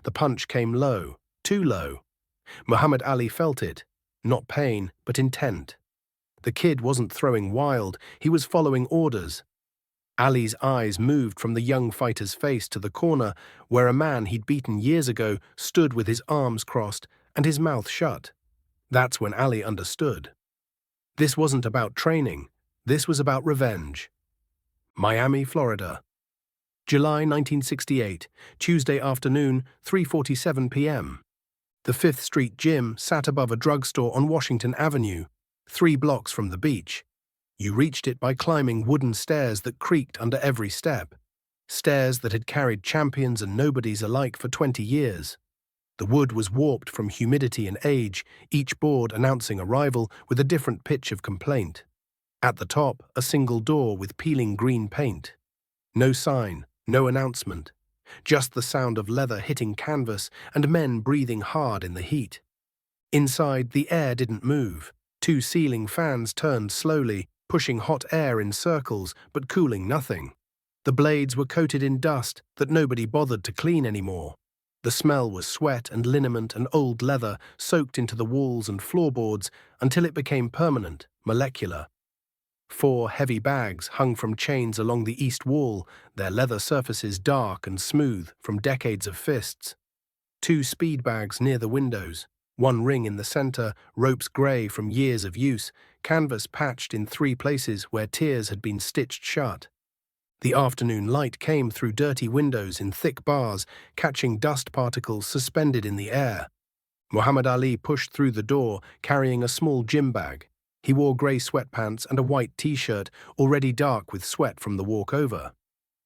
The punch came low, too low. Muhammad Ali felt it, not pain, but intent. The kid wasn't throwing wild, he was following orders. Ali's eyes moved from the young fighter's face to the corner where a man he'd beaten years ago stood with his arms crossed and his mouth shut. That's when Ali understood. This wasn't about training, this was about revenge. Miami, Florida. July 1968, Tuesday afternoon, 3:47 p.m. The Fifth Street Gym sat above a drugstore on Washington Avenue, 3 blocks from the beach. You reached it by climbing wooden stairs that creaked under every step. Stairs that had carried champions and nobodies alike for 20 years. The wood was warped from humidity and age, each board announcing a rival with a different pitch of complaint. At the top, a single door with peeling green paint. No sign, no announcement. Just the sound of leather hitting canvas and men breathing hard in the heat. Inside, the air didn't move. 2 ceiling fans turned slowly, pushing hot air in circles but cooling nothing. The blades were coated in dust that nobody bothered to clean anymore. The smell was sweat and liniment and old leather soaked into the walls and floorboards until it became permanent, molecular. 4 heavy bags hung from chains along the east wall, their leather surfaces dark and smooth from decades of fists. 2 speed bags near the windows, 1 ring in the center, ropes grey from years of use, canvas patched in 3 places where tears had been stitched shut. The afternoon light came through dirty windows in thick bars, catching dust particles suspended in the air. Muhammad Ali pushed through the door, carrying a small gym bag. He wore grey sweatpants and a white t-shirt, already dark with sweat from the walk over.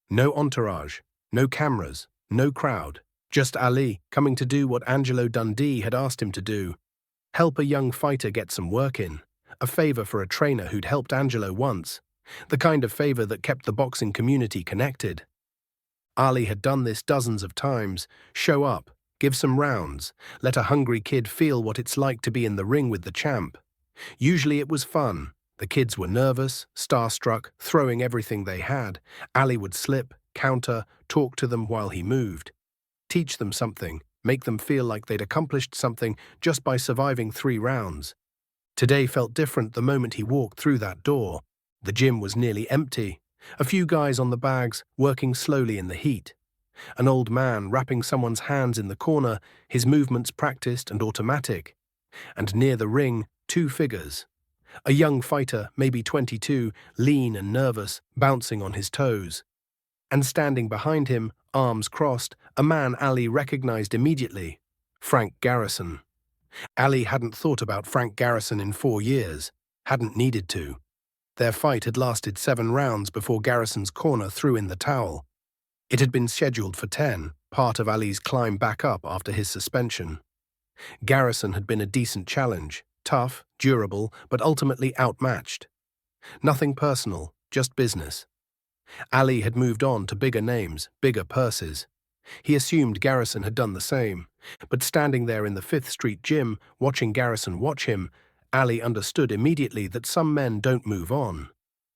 No entourage, no cameras, no crowd. Just Ali, coming to do what Angelo Dundee had asked him to do. Help a young fighter get some work in. A favor for a trainer who'd helped Angelo once. The kind of favor that kept the boxing community connected. Ali had done this dozens of times. Show up, give some rounds, let a hungry kid feel what it's like to be in the ring with the champ. Usually it was fun. The kids were nervous, starstruck, throwing everything they had. Ali would slip, counter, talk to them while he moved. Teach them something, make them feel like they'd accomplished something just by surviving 3 rounds. Today felt different the moment he walked through that door. The gym was nearly empty. A few guys on the bags, working slowly in the heat. An old man wrapping someone's hands in the corner, his movements practiced and automatic. And near the ring, 2 figures. A young fighter, maybe 22, lean and nervous, bouncing on his toes. And standing behind him, arms crossed, a man Ali recognized immediately, Frank Garrison. Ali hadn't thought about Frank Garrison in 4 years, hadn't needed to. Their fight had lasted 7 rounds before Garrison's corner threw in the towel. It had been scheduled for 10, part of Ali's climb back up after his suspension. Garrison had been a decent challenge, tough, durable, but ultimately outmatched. Nothing personal, just business. Ali had moved on to bigger names, bigger purses. He assumed Garrison had done the same, but standing there in the Fifth Street Gym, watching Garrison watch him, Ali understood immediately that some men don't move on.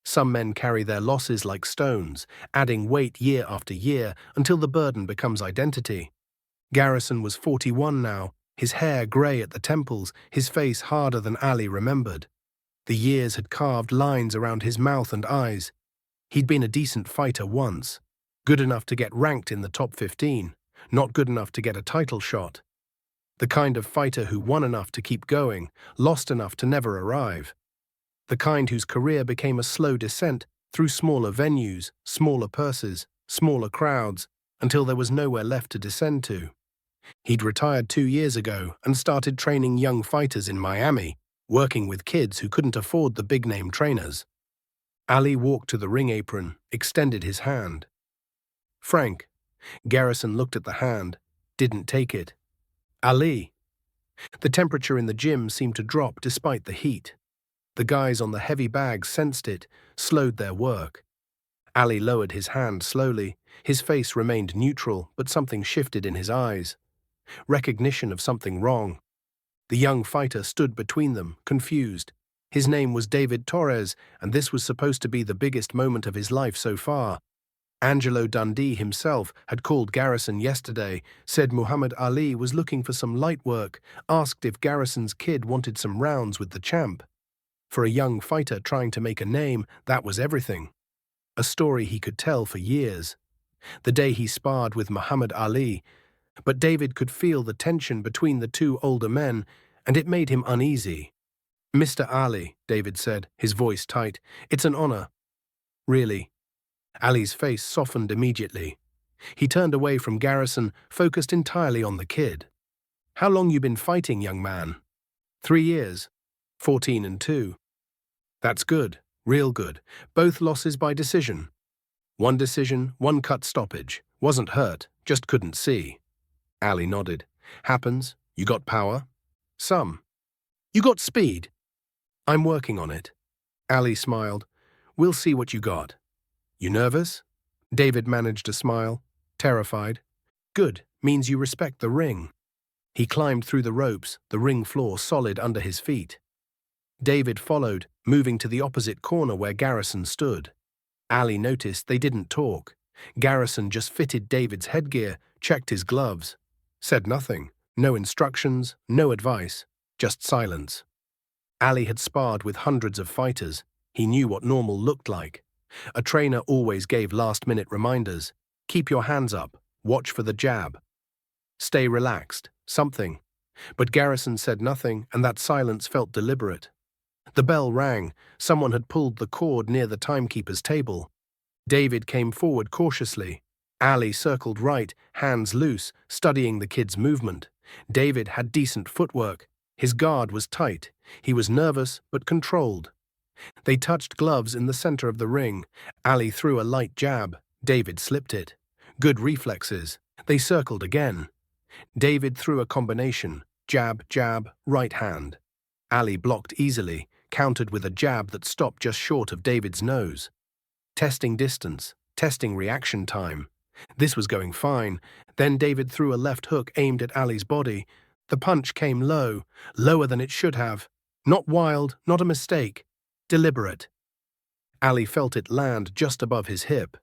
Some men carry their losses like stones, adding weight year after year until the burden becomes identity. Garrison was 41 now, his hair grey at the temples, his face harder than Ali remembered. The years had carved lines around his mouth and eyes. He'd been a decent fighter once, good enough to get ranked in the top 15, not good enough to get a title shot. The kind of fighter who won enough to keep going, lost enough to never arrive. The kind whose career became a slow descent through smaller venues, smaller purses, smaller crowds, until there was nowhere left to descend to. He'd retired 2 years ago and started training young fighters in Miami, working with kids who couldn't afford the big-name trainers. Ali walked to the ring apron, extended his hand. Frank. Garrison looked at the hand, didn't take it. Ali. The temperature in the gym seemed to drop despite the heat. The guys on the heavy bags sensed it, slowed their work. Ali lowered his hand slowly. His face remained neutral, but something shifted in his eyes. Recognition of something wrong. The young fighter stood between them, confused. His name was David Torres, and this was supposed to be the biggest moment of his life so far. Angelo Dundee himself had called Garrison yesterday, said Muhammad Ali was looking for some light work, asked if Garrison's kid wanted some rounds with the champ. For a young fighter trying to make a name, that was everything. A story he could tell for years. The day he sparred with Muhammad Ali, but David could feel the tension between the two older men, and it made him uneasy. "Mr. Ali," David said, his voice tight, "it's an honor." "Really?" Ali's face softened immediately. He turned away from Garrison, focused entirely on the kid. "How long you been fighting, young man?" 3 years. 14-2. "That's good, real good. Both losses by decision." "One decision, one cut stoppage. Wasn't hurt, just couldn't see." Ali nodded. "Happens. You got power?" "Some." "You got speed?" "I'm working on it." Ali smiled. "We'll see what you got." "You nervous?" David managed a smile. "Terrified." "Good, means you respect the ring." He climbed through the ropes, the ring floor solid under his feet. David followed, moving to the opposite corner where Garrison stood. Ali noticed they didn't talk. Garrison just fitted David's headgear, checked his gloves. Said nothing. No instructions, no advice, just silence. Ali had sparred with hundreds of fighters. He knew what normal looked like. A trainer always gave last-minute reminders. Keep your hands up. Watch for the jab. Stay relaxed. Something. But Garrison said nothing, and that silence felt deliberate. The bell rang. Someone had pulled the cord near the timekeeper's table. David came forward cautiously. Ali circled right, hands loose, studying the kid's movement. David had decent footwork. His guard was tight. He was nervous but controlled. They touched gloves in the center of the ring. Ali threw a light jab. David slipped it. Good reflexes. They circled again. David threw a combination. Jab, jab, right hand. Ali blocked easily, countered with a jab that stopped just short of David's nose. Testing distance, testing reaction time. This was going fine. Then David threw a left hook aimed at Ali's body. The punch came low, lower than it should have. Not wild, not a mistake. Deliberate. Ali felt it land just above his hip.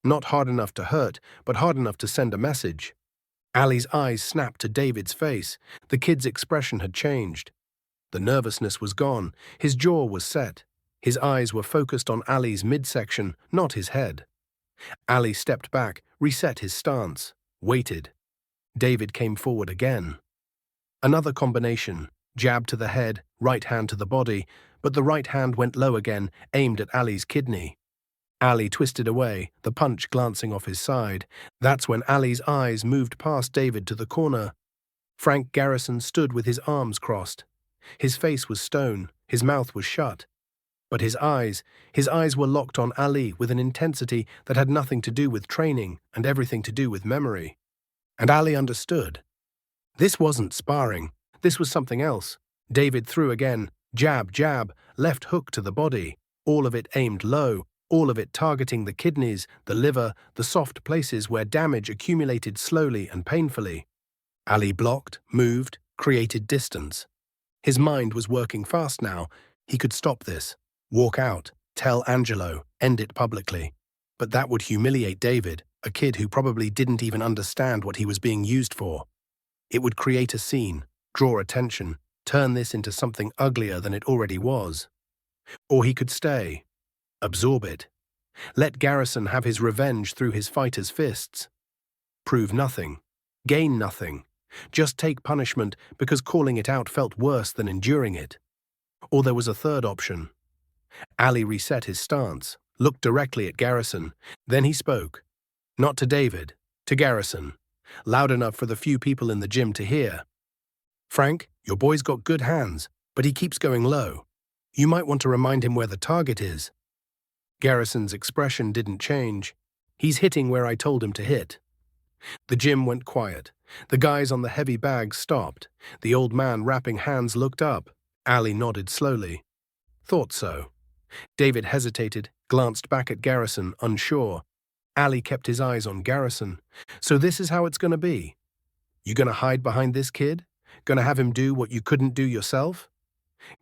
Not hard enough to hurt, but hard enough to send a message. Ali's eyes snapped to David's face. The kid's expression had changed. The nervousness was gone. His jaw was set. His eyes were focused on Ali's midsection, not his head. Ali stepped back, reset his stance, waited. David came forward again. Another combination, jab to the head, right hand to the body, but the right hand went low again, aimed at Ali's kidney. Ali twisted away, the punch glancing off his side. That's when Ali's eyes moved past David to the corner. Frank Garrison stood with his arms crossed. His face was stone, his mouth was shut. But his eyes were locked on Ali with an intensity that had nothing to do with training and everything to do with memory. And Ali understood. This wasn't sparring. This was something else. David threw again. Jab, jab, left hook to the body. All of it aimed low, all of it targeting the kidneys, the liver, the soft places where damage accumulated slowly and painfully. Ali blocked, moved, created distance. His mind was working fast now. He could stop this. Walk out, tell Angelo, end it publicly. But that would humiliate David, a kid who probably didn't even understand what he was being used for. It would create a scene, draw attention, turn this into something uglier than it already was. Or he could stay, absorb it. Let Garrison have his revenge through his fighter's fists. Prove nothing, gain nothing. Just take punishment because calling it out felt worse than enduring it. Or there was a third option. Ali reset his stance, looked directly at Garrison. Then he spoke. Not to David, to Garrison. Loud enough for the few people in the gym to hear. "Frank, your boy's got good hands, but he keeps going low. You might want to remind him where the target is." Garrison's expression didn't change. "He's hitting where I told him to hit." The gym went quiet. The guys on the heavy bags stopped. The old man wrapping hands looked up. Ali nodded slowly. "Thought so." David hesitated, glanced back at Garrison, unsure. Ali kept his eyes on Garrison. "So this is how it's gonna be? You gonna hide behind this kid? Gonna have him do what you couldn't do yourself?"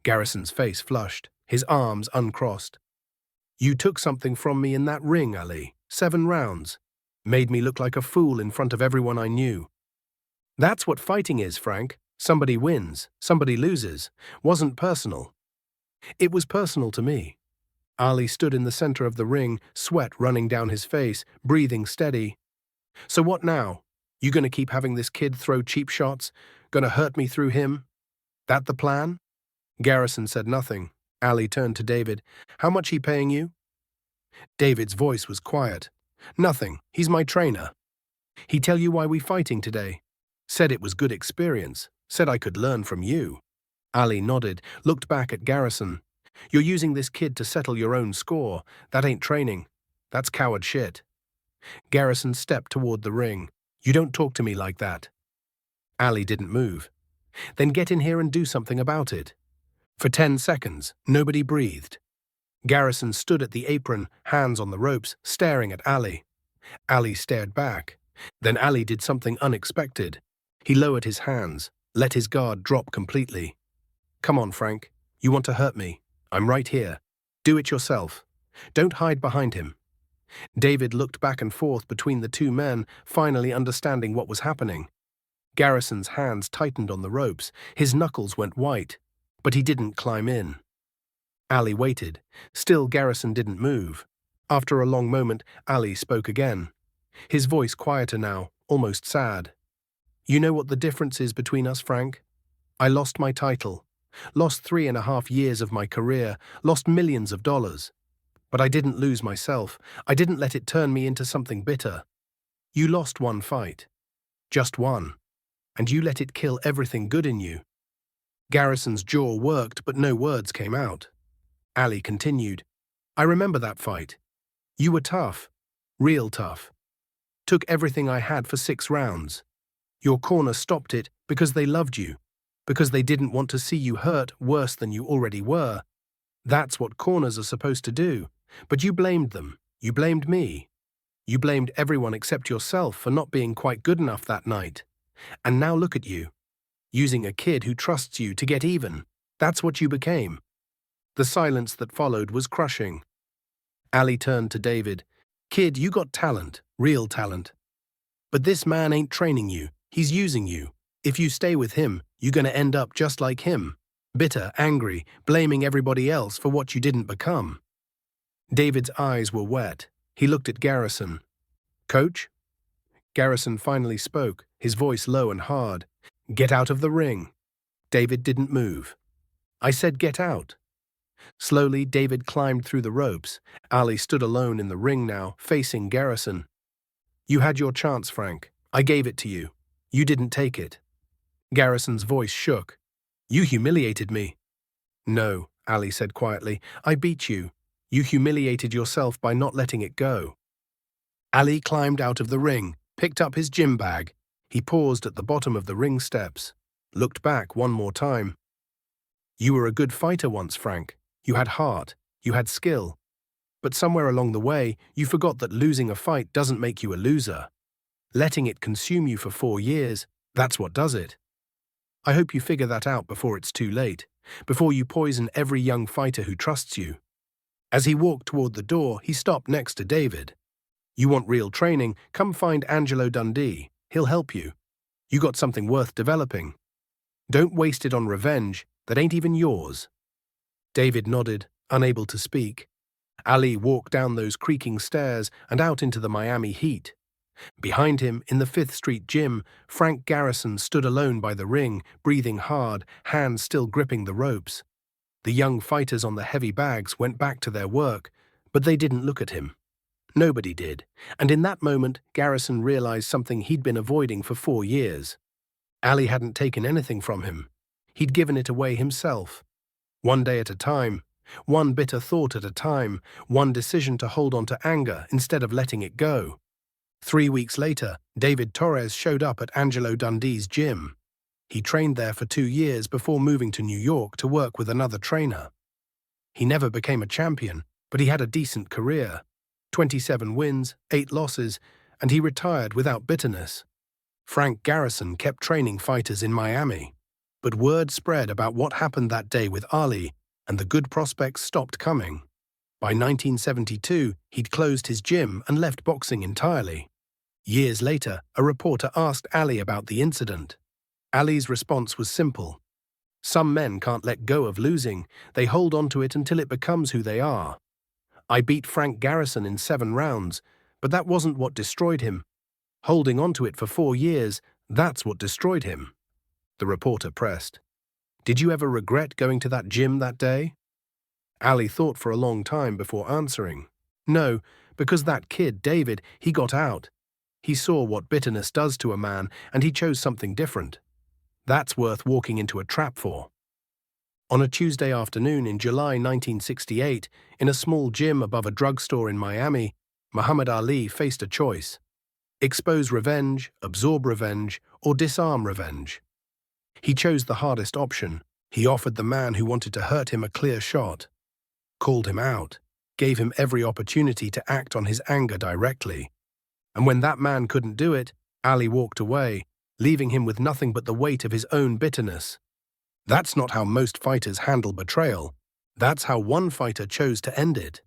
Garrison's face flushed, his arms uncrossed. "You took something from me in that ring, Ali. 7 rounds. Made me look like a fool in front of everyone I knew. That's what fighting is, Frank. Somebody wins, somebody loses. Wasn't personal. It was personal to me. Ali stood in the center of the ring, sweat running down his face, breathing steady. So what now? You gonna keep having this kid throw cheap shots? Gonna hurt me through him? That the plan? Garrison said nothing. Ali turned to David. How much he paying you? David's voice was quiet. Nothing. He's my trainer. He tell you why we fighting today? Said it was good experience. Said I could learn from you. Ali nodded, looked back at Garrison. You're using this kid to settle your own score. That ain't training. That's coward shit. Garrison stepped toward the ring. You don't talk to me like that. Ali didn't move. Then get in here and do something about it. For 10 seconds, nobody breathed. Garrison stood at the apron, hands on the ropes, staring at Ali. Ali stared back. Then Ali did something unexpected. He lowered his hands, let his guard drop completely. Come on, Frank. You want to hurt me? I'm right here. Do it yourself. Don't hide behind him. David looked back and forth between the two men, finally understanding what was happening. Garrison's hands tightened on the ropes. His knuckles went white, but he didn't climb in. Ali waited. Still, Garrison didn't move. After a long moment, Ali spoke again. His voice quieter now, almost sad. You know what the difference is between us, Frank? I lost my title. Lost 3.5 years of my career. Lost millions of dollars. But I didn't lose myself. I didn't let it turn me into something bitter. You lost one fight. Just one. And you let it kill everything good in you. Garrison's jaw worked, but no words came out. Ali continued. I remember that fight. You were tough. Real tough. Took everything I had for 6 rounds. Your corner stopped it because they loved you. Because they didn't want to see you hurt worse than you already were. That's what corners are supposed to do. But you blamed them. You blamed me. You blamed everyone except yourself for not being quite good enough that night. And now look at you. Using a kid who trusts you to get even. That's what you became. The silence that followed was crushing. Ali turned to David. Kid, you got talent, real talent. But this man ain't training you. He's using you. If you stay with him, you're gonna end up just like him. Bitter, angry, blaming everybody else for what you didn't become. David's eyes were wet. He looked at Garrison. Coach? Garrison finally spoke, his voice low and hard. Get out of the ring. David didn't move. I said get out. Slowly, David climbed through the ropes. Ali stood alone in the ring now, facing Garrison. You had your chance, Frank. I gave it to you. You didn't take it. Garrison's voice shook. You humiliated me. No, Ali said quietly. I beat you. You humiliated yourself by not letting it go. Ali climbed out of the ring, picked up his gym bag. He paused at the bottom of the ring steps, looked back one more time. You were a good fighter once, Frank. You had heart. You had skill. But somewhere along the way, you forgot that losing a fight doesn't make you a loser. Letting it consume you for 4 years, that's what does it. I hope you figure that out before it's too late, before you poison every young fighter who trusts you. As he walked toward the door, he stopped next to David. You want real training? Come find Angelo Dundee. He'll help you. You got something worth developing. Don't waste it on revenge that ain't even yours. David nodded, unable to speak. Ali walked down those creaking stairs and out into the Miami heat. Behind him, in the 5th Street gym, Frank Garrison stood alone by the ring, breathing hard, hands still gripping the ropes. The young fighters on the heavy bags went back to their work, but they didn't look at him. Nobody did, and in that moment, Garrison realized something he'd been avoiding for 4 years. Ali hadn't taken anything from him. He'd given it away himself. One day at a time, one bitter thought at a time, one decision to hold on to anger instead of letting it go. 3 weeks later, David Torres showed up at Angelo Dundee's gym. He trained there for 2 years before moving to New York to work with another trainer. He never became a champion, but he had a decent career. 27 wins, 8 losses, and he retired without bitterness. Frank Garrison kept training fighters in Miami. But word spread about what happened that day with Ali, and the good prospects stopped coming. By 1972, he'd closed his gym and left boxing entirely. Years later, a reporter asked Ali about the incident. Ali's response was simple. Some men can't let go of losing. They hold on to it until it becomes who they are. I beat Frank Garrison in 7 rounds, but that wasn't what destroyed him. Holding on to it for 4 years, that's what destroyed him. The reporter pressed. Did you ever regret going to that gym that day? Ali thought for a long time before answering. No, because that kid, David, he got out. He saw what bitterness does to a man, and he chose something different. That's worth walking into a trap for. On a Tuesday afternoon in July 1968, in a small gym above a drugstore in Miami, Muhammad Ali faced a choice. Expose revenge, absorb revenge, or disarm revenge. He chose the hardest option. He offered the man who wanted to hurt him a clear shot, called him out, gave him every opportunity to act on his anger directly. And when that man couldn't do it, Ali walked away, leaving him with nothing but the weight of his own bitterness. That's not how most fighters handle betrayal. That's how one fighter chose to end it.